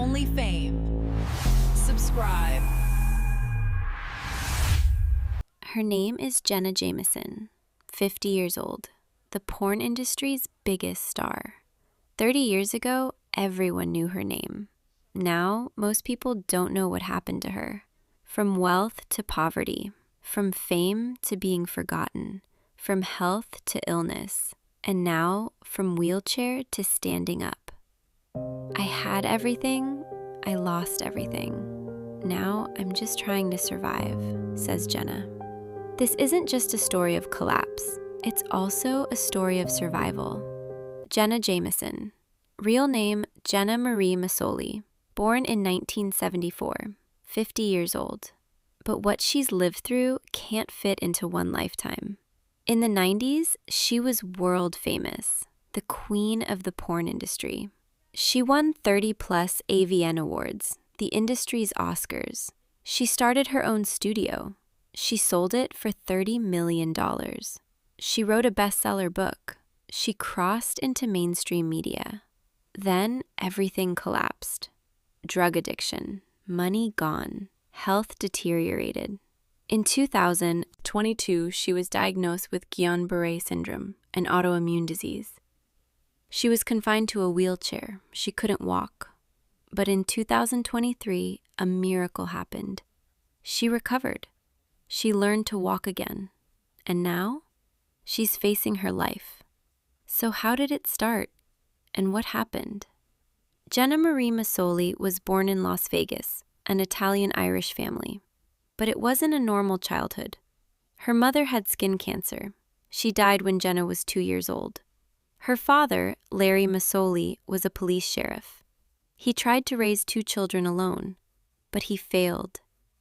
only fame. Subscribe. Her name is Jenna Jameson, 50 years old, the porn industry's biggest star. 30 years ago, everyone knew her name. Now, most people don't know what happened to her. From wealth to poverty, from fame to being forgotten, from health to illness, and now from wheelchair to standing up. I had everything, I lost everything. Now I'm just trying to survive, says Jenna. This isn't just a story of collapse, it's also a story of survival. Jenna Jameson, real name Jenna Marie Massoli, born in 1974, 50 years old. But what she's lived through can't fit into one lifetime. In the 90s, she was world famous, the queen of the porn industry. She won 30-plus AVN Awards, the industry's Oscars. She started her own studio. She sold it for $30 million. She wrote a bestseller book. She crossed into mainstream media. Then everything collapsed. Drug addiction, money gone, health deteriorated. In 2022, she was diagnosed with Guillain-Barré syndrome, an autoimmune disease. She was confined to a wheelchair. She couldn't walk. But in 2023, a miracle happened. She recovered. She learned to walk again. And now, she's facing her life. So how did it start? And what happened? Jenna Marie Massoli was born in Las Vegas, an Italian-Irish family. But it wasn't a normal childhood. Her mother had skin cancer. She died when Jenna was 2 years old. Her father, Larry Massoli, was a police sheriff. He tried to raise 2 children alone, but he failed.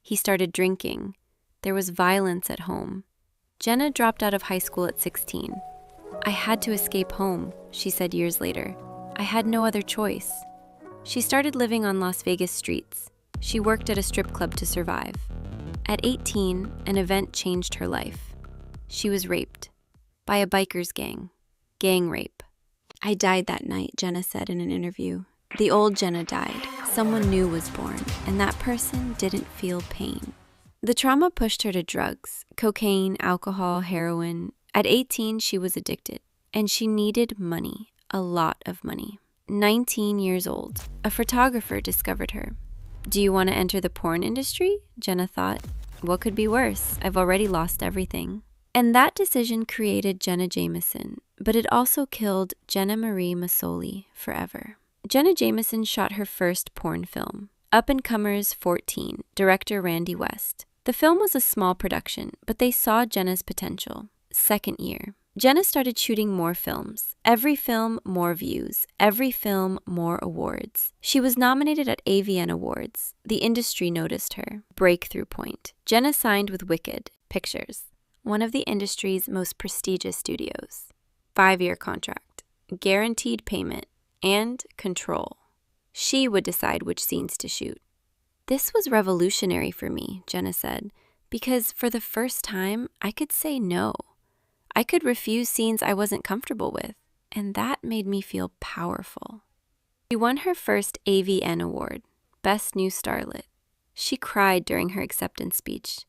He started drinking. There was violence at home. Jenna dropped out of high school at 16. I had to escape home, she said years later. I had no other choice. She started living on Las Vegas streets. She worked at a strip club to survive. At 18, an event changed her life. She was raped by a biker's gang rape. I died that night, Jenna said in an interview. The old Jenna died. Someone new was born, and that person didn't feel pain. The trauma pushed her to drugs, cocaine, alcohol, heroin. At 18, she was addicted, and she needed money, a lot of money. 19 years old, a photographer discovered her. Do you want to enter the porn industry? Jenna thought. What could be worse? I've already lost everything. And that decision created Jenna Jameson, but it also killed Jenna Marie Massoli forever. Jenna Jameson shot her first porn film, Up-and-Comers 14, director Randy West. The film was a small production, but they saw Jenna's potential. Second year, Jenna started shooting more films. Every film, more views. Every film, more awards. She was nominated at AVN Awards. The industry noticed her. Breakthrough point. Jenna signed with Wicked Pictures, one of the industry's most prestigious studios. 5-year contract, guaranteed payment, and control. She would decide which scenes to shoot. This was revolutionary for me, Jenna said, because for the first time, I could say no. I could refuse scenes I wasn't comfortable with, and that made me feel powerful. She won her first AVN Award, Best New Starlet. She cried during her acceptance speech.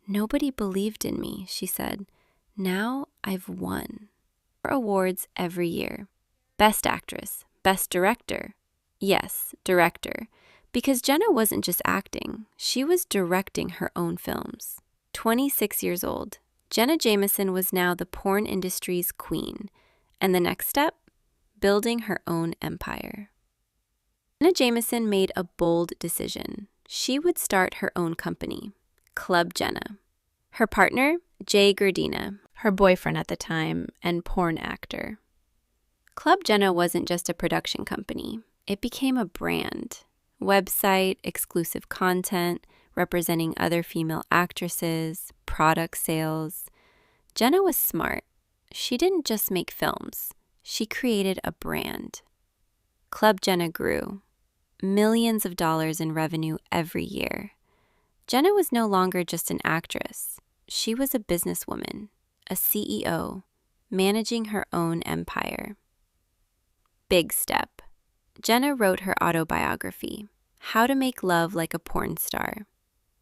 Nobody believed in me, she said. Now I've won. Awards every year. Best Actress, Best Director. Yes, director, because Jenna wasn't just acting, she was directing her own films. 26 years old, Jenna Jameson was now the porn industry's queen, and the next step? Building her own empire. Jenna Jameson made a bold decision. She would start her own company, ClubJenna. Her partner, Jay Gardina, her boyfriend at the time and porn actor. ClubJenna wasn't just a production company. It became a brand. Website, exclusive content, representing other female actresses, product sales. Jenna was smart. She didn't just make films. She created a brand. ClubJenna grew. Millions of dollars in revenue every year. Jenna was no longer just an actress. She was a businesswoman, a CEO, managing her own empire. Big step. Jenna wrote her autobiography, How to Make Love Like a Porn Star.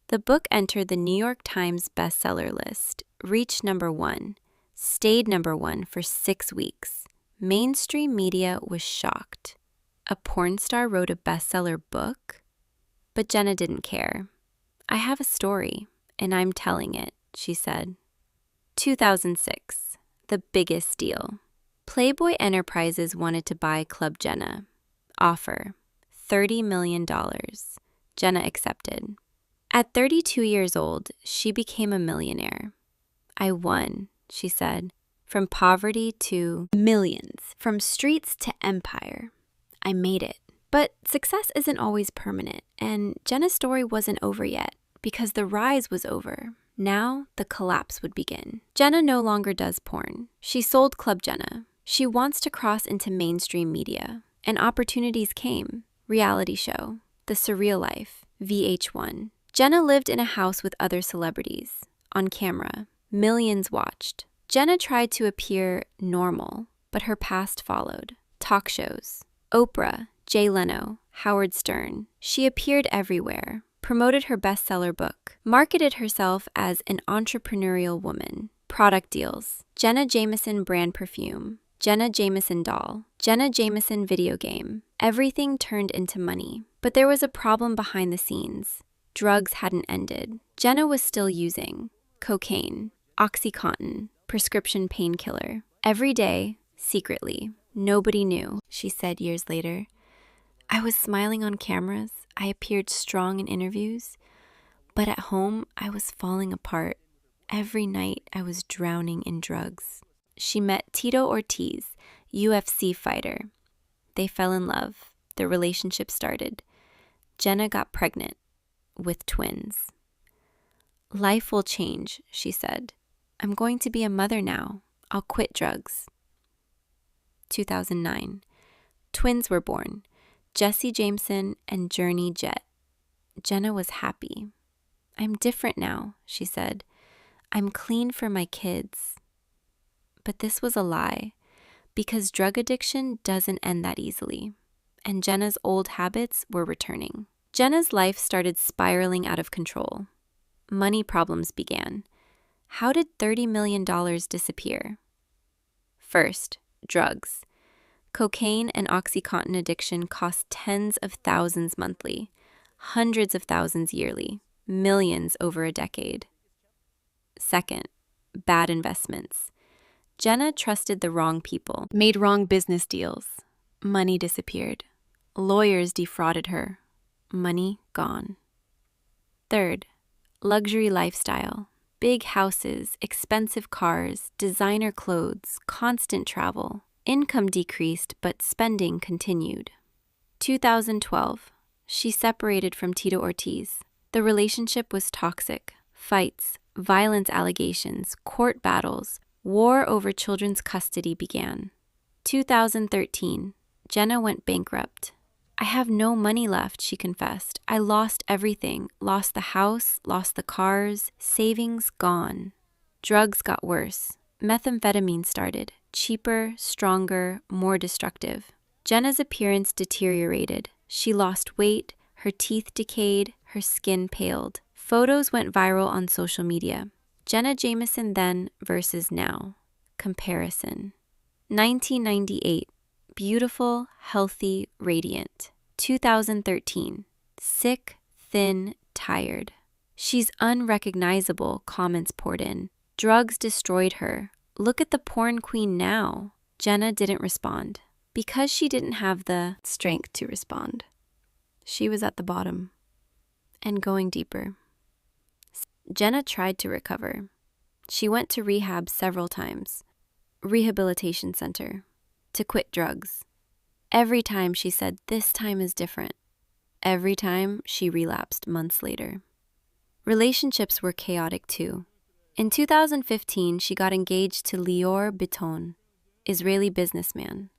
The book entered the New York Times bestseller list, reached #1, stayed #1 for 6 weeks. Mainstream media was shocked. A porn star wrote a bestseller book? But Jenna didn't care. I have a story, and I'm telling it, she said. 2006, the biggest deal. Playboy Enterprises wanted to buy ClubJenna. Offer, $30 million. Jenna accepted. At 32 years old, she became a millionaire. I won, she said, from poverty to millions, from streets to empire. I made it. But success isn't always permanent, and Jenna's story wasn't over yet, because the rise was over. Now, the collapse would begin. Jenna no longer does porn. She sold ClubJenna. She wants to cross into mainstream media. And opportunities came. Reality show, The Surreal Life, VH1. Jenna lived in a house with other celebrities. On camera, millions watched. Jenna tried to appear normal, but her past followed. Talk shows, Oprah, Jay Leno, Howard Stern. She appeared everywhere, promoted her bestseller book, marketed herself as an entrepreneurial woman. Product deals, Jenna Jameson brand perfume, Jenna Jameson doll, Jenna Jameson video game. Everything turned into money. But there was a problem behind the scenes. Drugs hadn't ended. Jenna was still using cocaine, OxyContin, prescription painkiller. Every day, secretly. Nobody knew, she said years later. I was smiling on cameras. I appeared strong in interviews. But at home, I was falling apart. Every night, I was drowning in drugs. She met Tito Ortiz, UFC fighter. They fell in love. Their relationship started. Jenna got pregnant with twins. Life will change, she said. I'm going to be a mother now. I'll quit drugs. 2009. Twins were born, Jesse Jameson and Journey Jet. Jenna was happy. I'm different now, she said. I'm clean for my kids. But this was a lie, because drug addiction doesn't end that easily, and Jenna's old habits were returning. Jenna's life started spiraling out of control. Money problems began. How did $30 million disappear? First, drugs. Cocaine and OxyContin addiction cost tens of thousands monthly, hundreds of thousands yearly, millions over a decade. Second, bad investments. Jenna trusted the wrong people, made wrong business deals. Money disappeared. Lawyers defrauded her. Money gone. Third, luxury lifestyle. Big houses, expensive cars, designer clothes, constant travel. Income decreased, but spending continued. 2012, she separated from Tito Ortiz. The relationship was toxic. Fights, violence allegations, court battles, war over children's custody began. 2013, Jenna went bankrupt. I have no money left, she confessed. I lost everything. Lost the house, lost the cars, savings gone. Drugs got worse. Methamphetamine started. Cheaper, stronger, more destructive. Jenna's appearance deteriorated. She lost weight, her teeth decayed, her skin paled. Photos went viral on social media. Jenna Jameson then versus now. Comparison. 1998. Beautiful, healthy, radiant. 2013. Sick, thin, tired. She's unrecognizable, comments poured in. Drugs destroyed her. Look at the porn queen now. Jenna didn't respond because she didn't have the strength to respond. She was at the bottom and going deeper. Jenna tried to recover. She went to rehab several times, rehabilitation center, to quit drugs. Every time she said, this time is different. Every time she relapsed months later. Relationships were chaotic too. In 2015, she got engaged to Lior Biton, Israeli businessman.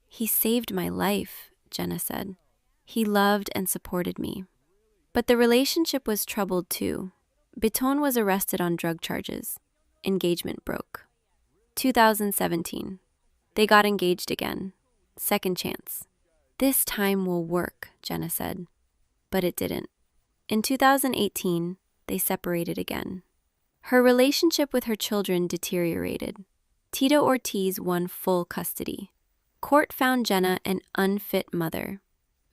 He saved my life, Jenna said. He loved and supported me. But the relationship was troubled too. Biton was arrested on drug charges. Engagement broke. 2017. They got engaged again. Second chance. "This time will work," Jenna said. But it didn't. In 2018, they separated again. Her relationship with her children deteriorated. Tito Ortiz won full custody. Court found Jenna an unfit mother.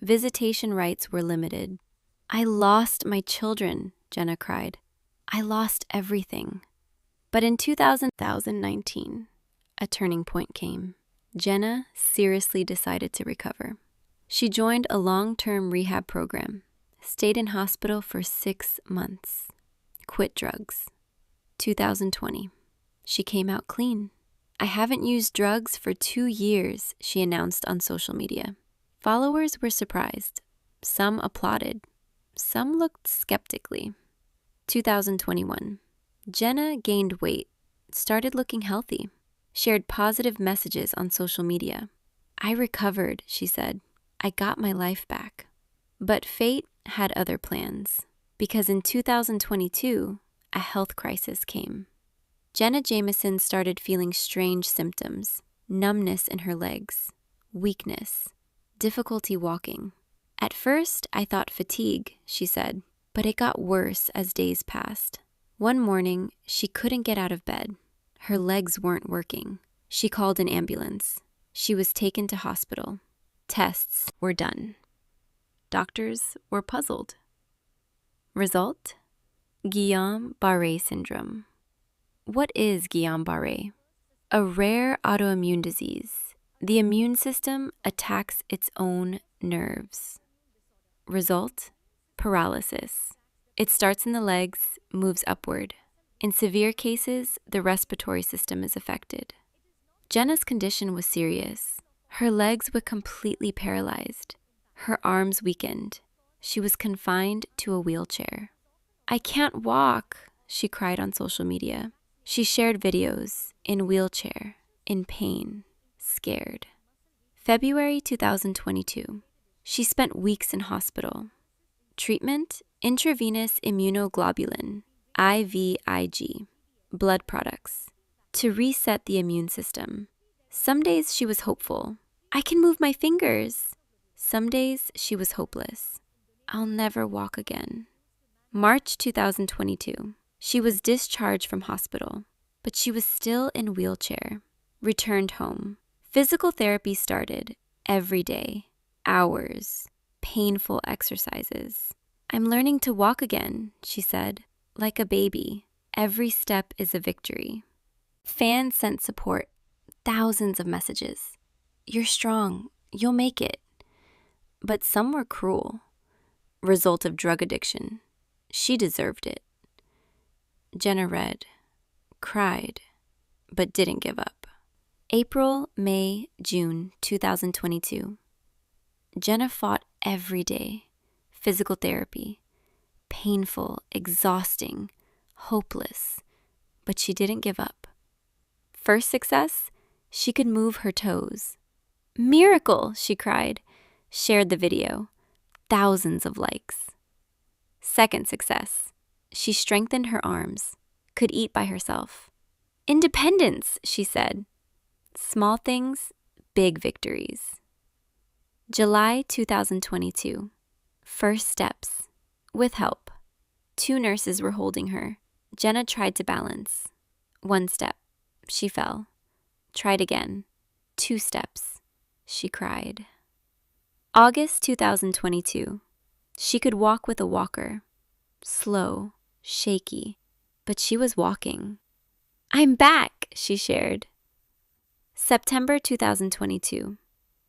Visitation rights were limited. "I lost my children," Jenna cried. "I lost everything." But in 2019, a turning point came. Jenna seriously decided to recover. She joined a long-term rehab program, stayed in hospital for 6 months, quit drugs. 2020, she came out clean. "I haven't used drugs for 2 years," she announced on social media. Followers were surprised. Some applauded. Some looked skeptically. 2021, Jenna gained weight, started looking healthy, shared positive messages on social media. "I recovered," she said. "I got my life back." But fate had other plans, because in 2022, a health crisis came. Jenna Jameson started feeling strange symptoms: numbness in her legs, weakness, difficulty walking. "At first, I thought fatigue," she said, "but it got worse as days passed. One morning, she couldn't get out of bed. Her legs weren't working. She called an ambulance. She was taken to hospital. Tests were done. Doctors were puzzled. Result? Guillain-Barré syndrome. What is Guillain-Barré? A rare autoimmune disease. The immune system attacks its own nerves. Result? Paralysis. It starts in the legs, moves upward. In severe cases, the respiratory system is affected. Jenna's condition was serious. Her legs were completely paralyzed. Her arms weakened. She was confined to a wheelchair. "I can't walk," she cried on social media. She shared videos in wheelchair, in pain, scared. February 2022. She spent weeks in hospital. Treatment: intravenous immunoglobulin, IVIG, blood products, to reset the immune system. Some days she was hopeful. "I can move my fingers." Some days she was hopeless. "I'll never walk again." March 2022. She was discharged from hospital, but she was still in wheelchair. Returned home. Physical therapy started every day, hours, painful exercises. "I'm learning to walk again," she said, "like a baby. Every step is a victory." Fans sent support, thousands of messages. "You're strong, you'll make it." But some were cruel. Result of drug addiction. She deserved it. Jenna read, cried, but didn't give up. April, May, June 2022. Jenna fought every day. Physical therapy. Painful, exhausting, hopeless. But she didn't give up. First success, she could move her toes. "Miracle," she cried. Shared the video. Thousands of likes. Second success, she strengthened her arms, could eat by herself. "Independence," she said. Small things, big victories. July 2022. First steps. With help. 2 nurses were holding her. Jenna tried to balance. 1 step. She fell. Tried again. 2 steps. She cried. August 2022. She could walk with a walker. Slow, shaky, but she was walking. "I'm back," she shared. September 2022.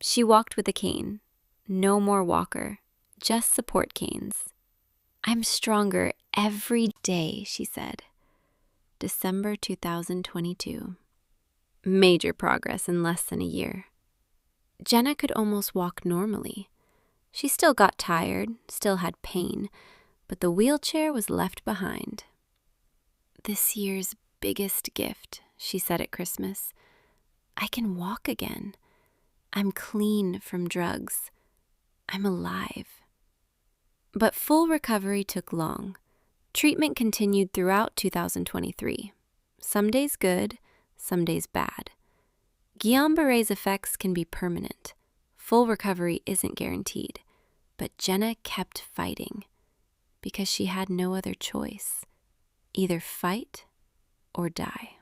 She walked with a cane. No more walker, just support canes. "I'm stronger every day," she said. December 2022. Major progress in less than a year. Jenna could almost walk normally. She still got tired, still had pain, but the wheelchair was left behind. "This year's biggest gift," she said at Christmas. "I can walk again. I'm clean from drugs. I'm alive." But full recovery took long. Treatment continued throughout 2023. Some days good, some days bad. Guillain-Barré's effects can be permanent, Full recovery isn't guaranteed, but Jenna kept fighting because she had no other choice. Either fight or die.